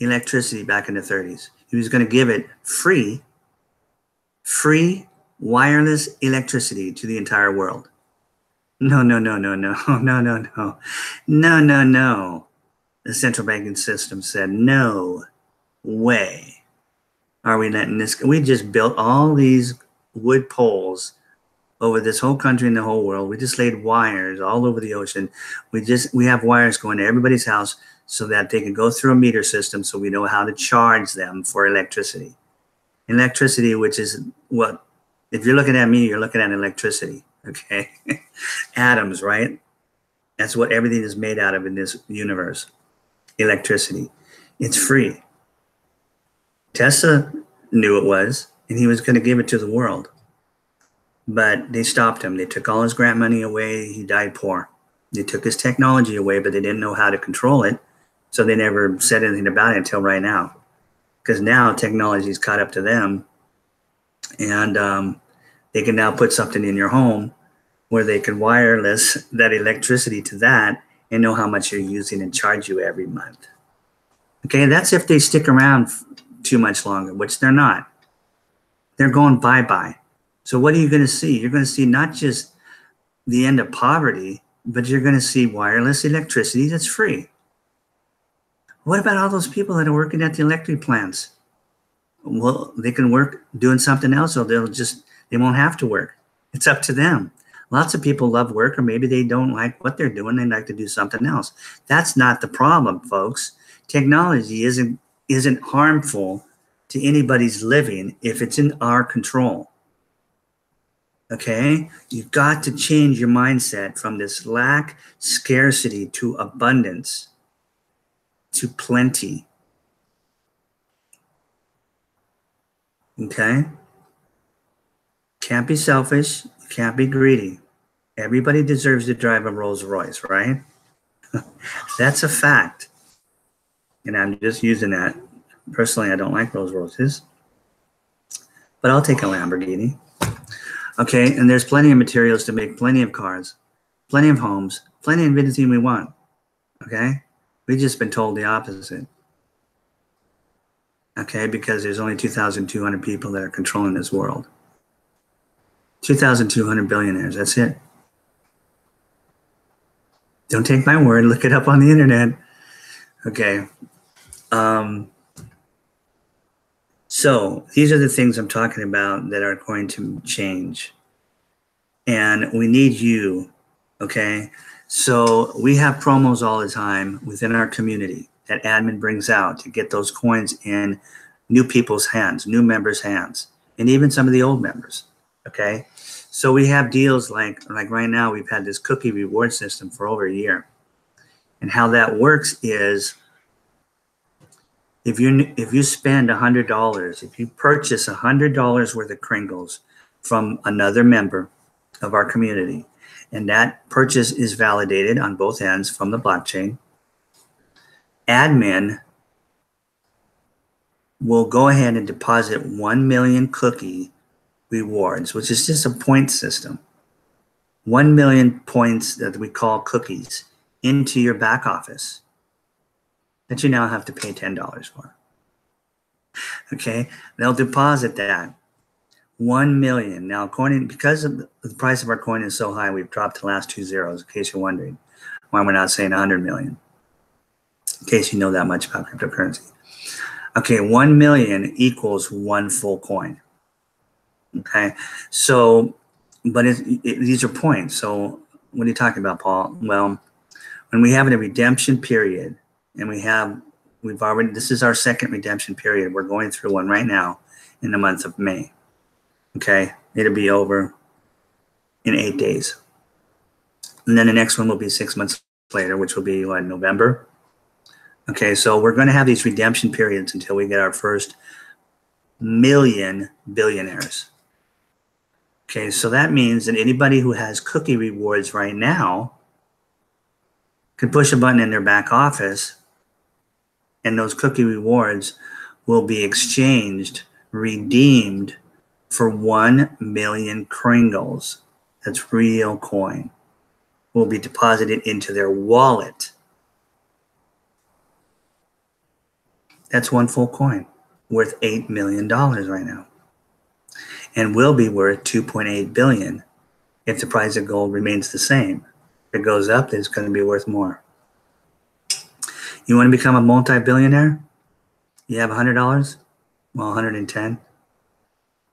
S1: electricity back in the 30s. He was going to give it free wireless electricity to the entire world. No. The central banking system said, no way are we letting this go. We just built all these wood poles over this whole country and the whole world. We just laid wires all over the ocean. We have wires going to everybody's house so that they can go through a meter system so we know how to charge them for electricity. Electricity, which is what, if you're looking at me, you're looking at electricity, okay? Atoms, right? That's what everything is made out of in this universe. Electricity. It's free. Tesla knew it was, and he was going to give it to the world. But they stopped him. They took all his grant money away. He died poor. They took his technology away, but they didn't know how to control it. So they never said anything about it until right now. Because now technology's caught up to them. And they can now put something in your home where they can wireless that electricity to that and know how much you're using and charge you every month. Okay, that's if they stick around too much longer, which they're not. They're going bye-bye. So what are you going to see? You're going to see not just the end of poverty, but you're going to see wireless electricity that's free. What about all those people that are working at the electric plants? Well, they can work doing something else, or they won't have to work. It's up to them. Lots of people love work, or maybe they don't like what they're doing. They like to do something else. That's not the problem, folks. Technology isn't harmful to anybody's living if it's in our control. Okay? You've got to change your mindset from this lack, scarcity, to abundance, to plenty. Okay? Can't be selfish. Can't be greedy. Everybody deserves to drive a Rolls Royce, right? That's a fact. And I'm just using that. Personally, I don't like Rolls Royces, but I'll take a Lamborghini. Okay, and there's plenty of materials to make plenty of cars, plenty of homes, plenty of anything we want. Okay? We've just been told the opposite. Okay, because there's only 2,200 people that are controlling this world. 2,200 billionaires, that's it. Don't take my word, look it up on the internet. Okay. So these are the things I'm talking about that are going to change. And we need you, okay? So we have promos all the time within our community that admin brings out to get those coins in new people's hands, new members' hands, and even some of the old members, okay? So we have deals like right now, we've had this cookie reward system for over a year. And how that works is if you spend $100, if you purchase $100 worth of Kringles from another member of our community, and that purchase is validated on both ends from the blockchain, admin will go ahead and deposit 1 million cookie rewards, which is just a point system. 1 million points that we call cookies into your back office that you now have to pay $10 for. Okay, they'll deposit that 1 million. Now, because of the price of our coin is so high, we've dropped the last two zeros, in case you're wondering why we're not saying 100 million, in case you know that much about cryptocurrency. Okay, 1 million equals one full coin. Okay, so, but these are points. So what are you talking about, Paul? Well, when we have a redemption period, and this is our second redemption period. We're going through one right now in the month of May. Okay, it'll be over in 8 days. And then the next one will be 6 months later, which will be what, November? Okay, so we're going to have these redemption periods until we get our first million billionaires. Okay, so that means that anybody who has cookie rewards right now can push a button in their back office, and those cookie rewards will be exchanged, redeemed for 1 million Kringles. That's real coin. Will be deposited into their wallet. That's one full coin worth $8 million right now, and will be worth $2.8 billion if the price of gold remains the same. If it goes up, then it's going to be worth more. You want to become a multi-billionaire? You have $100? Well, 110?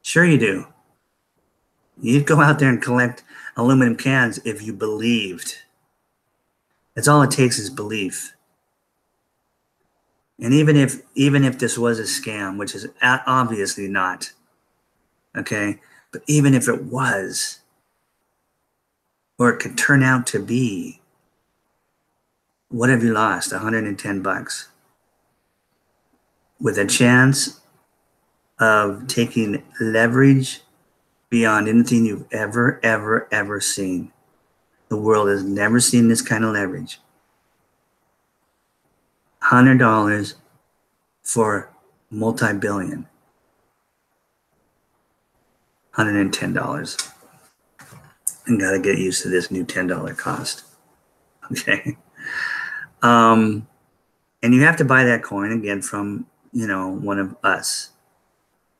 S1: Sure you do. You'd go out there and collect aluminum cans if you believed. That's all it takes is belief. And even if this was a scam, which is obviously not, okay, but even if it was, or it could turn out to be, what have you lost? $110 with a chance of taking leverage beyond anything you've ever seen. The world has never seen this kind of leverage. $100 for multi-billion. $110. And got to get used to this new $10 cost. Okay. And you have to buy that coin again from, one of us,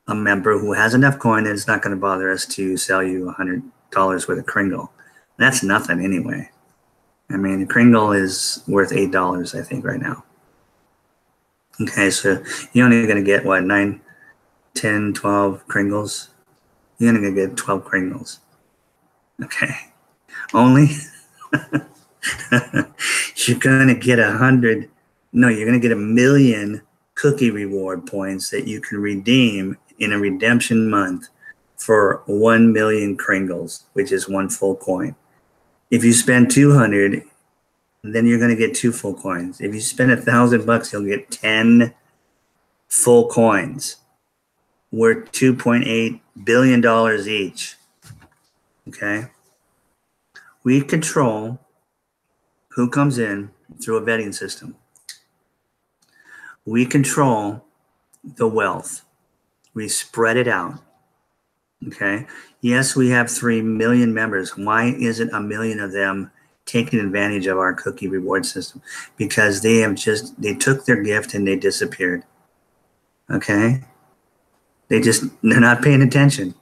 S1: a member who has enough coin that it's not going to bother us to sell you $100 worth of Kringle. That's nothing anyway. I mean, a Kringle is worth $8, I think, right now. Okay, so you're only going to get, what, 9, 10, 12 Kringles? You're only going to get 12 Kringles. Okay. Only? You're going to get you're going to get 1 million cookie reward points that you can redeem in a redemption month for 1 million Kringles, which is one full coin. If you spend 200, then you're going to get 2 full coins. If you spend $1,000, you'll get 10 full coins worth $2.8 billion each. Okay? We control who comes in through a vetting system. We control the wealth. We spread it out. Okay? Yes, we have 3 million members. Why isn't 1 million of them taking advantage of our cookie reward system? Because they took their gift and they disappeared. Okay? They're not paying attention.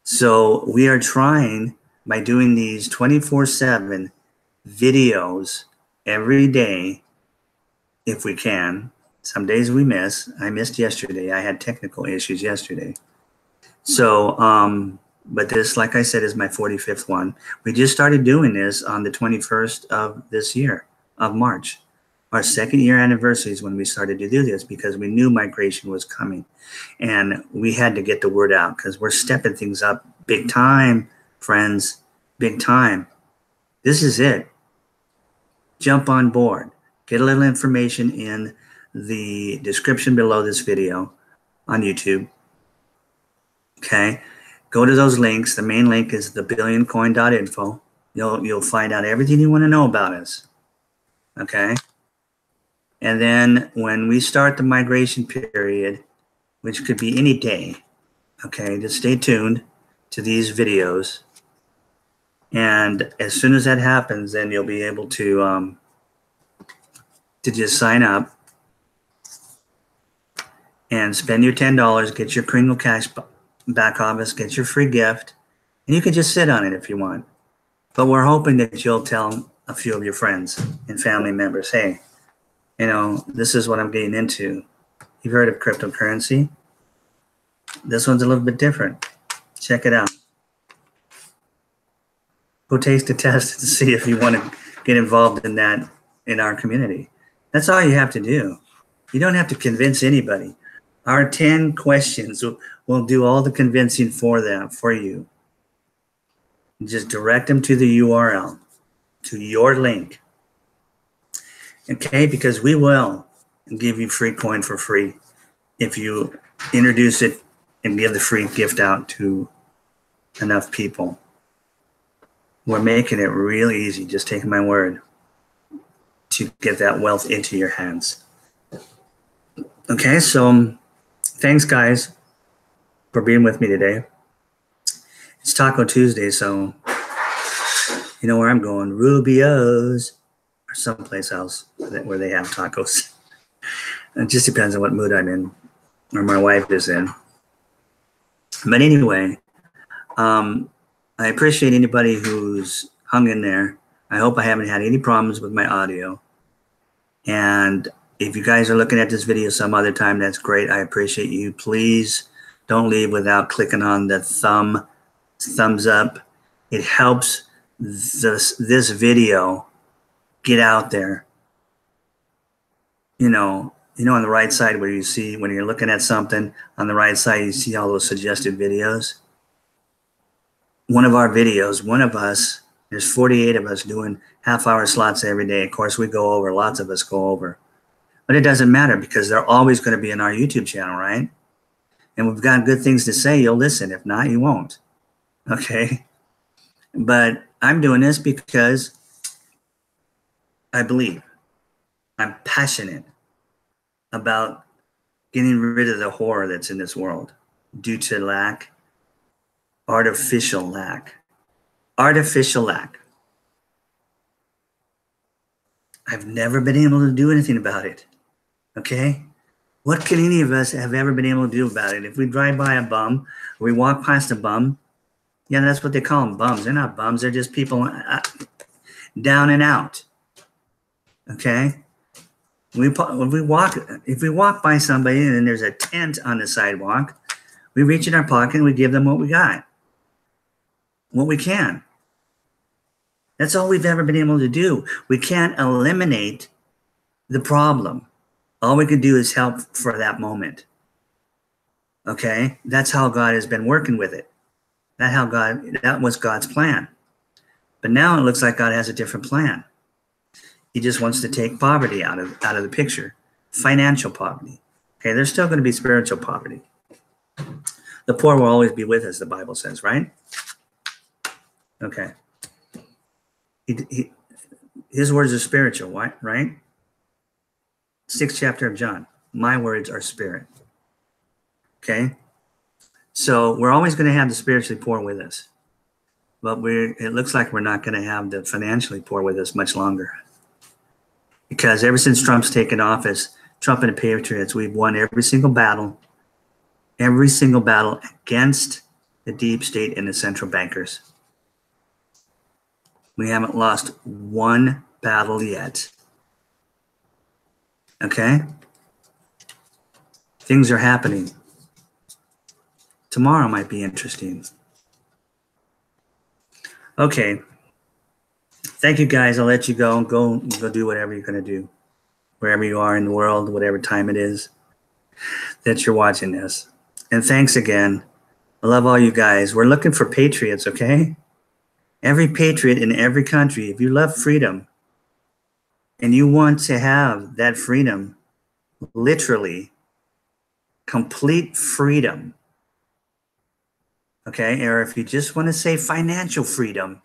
S1: So we are trying, by doing these 24/7 videos every day, if we can. Some days we miss. I missed yesterday. I had technical issues yesterday. So, but this, like I said, is my 45th one. We just started doing this on the 21st of this year, of March. Our 2nd year anniversary is when we started to do this, because we knew migration was coming. And we had to get the word out, because we're stepping things up big time, friends, big time. This is it. Jump on board. Get a little information in the description below this video on YouTube. Okay, go to those links. The main link is thebillioncoin.info. You'll find out everything you want to know about us. Okay, and then when we start the migration period, which could be any day, okay, just stay tuned to these videos. And as soon as that happens, then you'll be able to just sign up and spend your $10, get your Kringle cash back office, get your free gift, and you can just sit on it if you want. But we're hoping that you'll tell a few of your friends and family members, hey, this is what I'm getting into. You've heard of cryptocurrency? This one's a little bit different. Check it out. Go taste the test to see if you want to get involved in that in our community. That's all you have to do. You don't have to convince anybody. Our 10 questions will do all the convincing for you. Just direct them to the URL, to your link. Okay, because we will give you free coin for free if you introduce it and give the free gift out to enough people. We're making it really easy, just take my word, to get that wealth into your hands. Okay, so thanks guys for being with me today. It's Taco Tuesday, so you know where I'm going, Rubio's or someplace else where they have tacos. It just depends on what mood I'm in or my wife is in. But anyway, I appreciate anybody who's hung in there. I hope I haven't had any problems with my audio. And if you guys are looking at this video some other time, that's great. I appreciate you. Please don't leave without clicking on the thumbs up. It helps this video get out there. You know, on the right side where you see, when you're looking at something, on the right side, you see all those suggested videos. One of our videos, one of us, there's 48 of us doing half-hour slots every day. Of course, we go over, lots of us go over. But it doesn't matter because they're always going to be in our YouTube channel, right? And we've got good things to say, you'll listen. If not, you won't. Okay? But I'm doing this because I believe, I'm passionate about getting rid of the horror that's in this world due to lack, artificial lack. Artificial lack. I've never been able to do anything about it. Okay? What can any of us have ever been able to do about it? If we drive by a bum, or we walk past a bum, yeah, that's what they call them, bums. They're not bums. They're just people down and out. Okay? If we walk by somebody and there's a tent on the sidewalk, we reach in our pocket and we give them what we got. What we can. That's all we've ever been able to do. We can't eliminate the problem. All we can do is help for that moment. Okay? That's how God has been working with it. That was God's plan. But now it looks like God has a different plan. He just wants to take poverty out of the picture. Financial poverty. Okay, there's still going to be spiritual poverty. The poor will always be with us, the Bible says, right? Okay. His words are spiritual, right? 6th chapter of John. My words are spirit. Okay? So we're always going to have the spiritually poor with us. But it looks like we're not going to have the financially poor with us much longer. Because ever since Trump's taken office, Trump and the Patriots, we've won every single battle against the deep state and the central bankers. We haven't lost one battle yet. Okay? Things are happening. Tomorrow might be interesting. Okay. Thank you, guys. I'll let you go. Go do whatever you're going to do. Wherever you are in the world, whatever time it is that you're watching this. And thanks again. I love all you guys. We're looking for patriots, okay? Every patriot in every country, if you love freedom and you want to have that freedom, literally complete freedom, okay? Or if you just want to say financial freedom,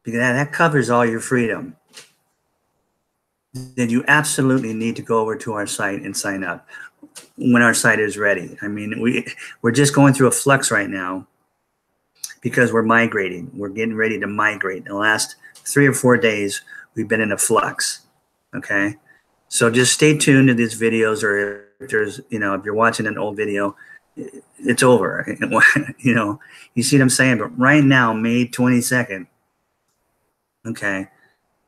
S1: because that covers all your freedom, then you absolutely need to go over to our site and sign up when our site is ready. I mean, we're just going through a flux right now because we're migrating. We're getting ready to migrate. In the last 3 or 4 days, we've been in a flux, okay? So just stay tuned to these videos, or if there's, if you're watching an old video, it's over. You see what I'm saying? But right now, May 22nd, okay,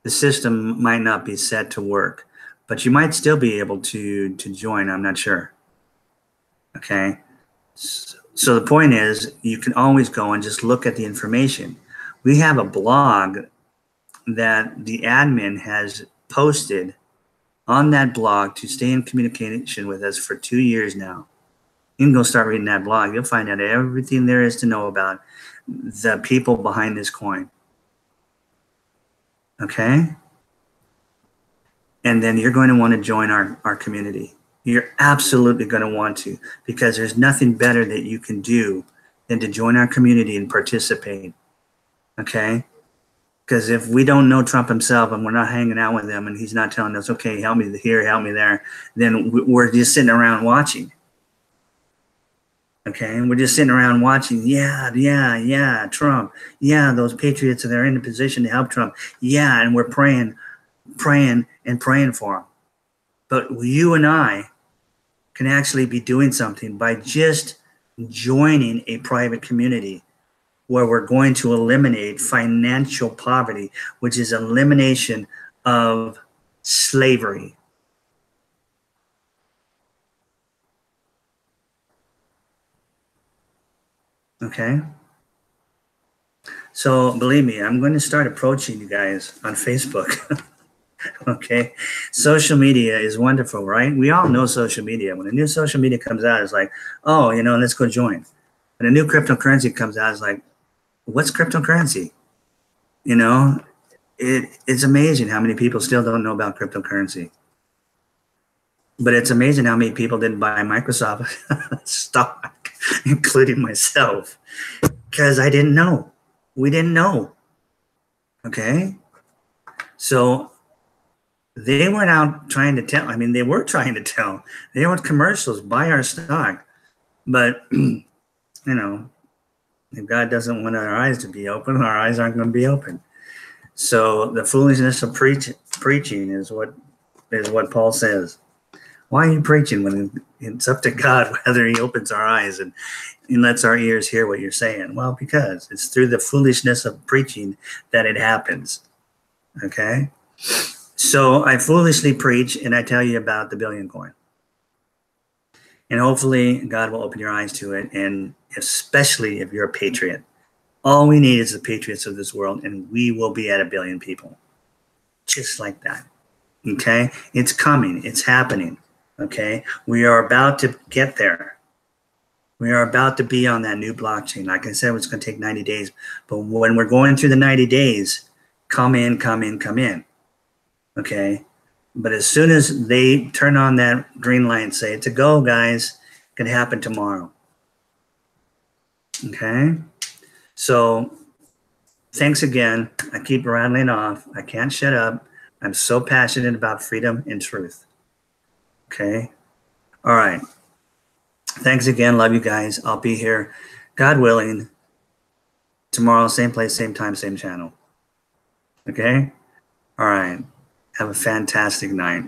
S1: the system might not be set to work, but you might still be able to join. I'm not sure. Okay. So the point is, you can always go and just look at the information. We have a blog that the admin has posted on that blog to stay in communication with us for 2 years now. You can go start reading that blog. You'll find out everything there is to know about the people behind this coin. Okay? And then you're going to want to join our community. You're absolutely going to want to, because there's nothing better that you can do than to join our community and participate. Okay? Because if we don't know Trump himself and we're not hanging out with him and he's not telling us, okay, help me here, help me there, then we're just sitting around watching. Okay, and we're just sitting around watching. Yeah, Trump. Yeah, those patriots, they're in a position to help Trump. Yeah, and we're praying for him. But you and I can actually be doing something by just joining a private community where we're going to eliminate financial poverty, which is elimination of slavery. Okay? So believe me, I'm going to start approaching you guys on Facebook. Okay? Social media is wonderful, right? We all know social media. When a new social media comes out, it's like, oh, let's go join. When a new cryptocurrency comes out, it's like, what's cryptocurrency? It's amazing how many people still don't know about cryptocurrency. But it's amazing how many people didn't buy Microsoft stock, including myself, because I didn't know. We didn't know. Okay? So they weren't out trying to tell. I mean, they were trying to tell. They were commercials, buy our stock. But, if God doesn't want our eyes to be open, our eyes aren't going to be open. So the foolishness of preaching is what Paul says. Why are you preaching when it's up to God whether he opens our eyes and lets our ears hear what you're saying? Well, because it's through the foolishness of preaching that it happens. Okay? So I foolishly preach and I tell you about the billion coin. And hopefully God will open your eyes to it, and especially if you're a patriot. All we need is the patriots of this world, and we will be at 1 billion people. Just like that. Okay? It's coming. It's happening. Okay? We are about to get there. We are about to be on that new blockchain. Like I said, it's going to take 90 days. But when we're going through the 90 days, come in. Okay? But as soon as they turn on that green light and say, it's a go, guys, it can happen tomorrow. Okay? So thanks again. I keep rattling off. I can't shut up. I'm so passionate about freedom and truth. Okay? All right. Thanks again. Love you guys. I'll be here, God willing, tomorrow, same place, same time, same channel. Okay? All right. Have a fantastic night.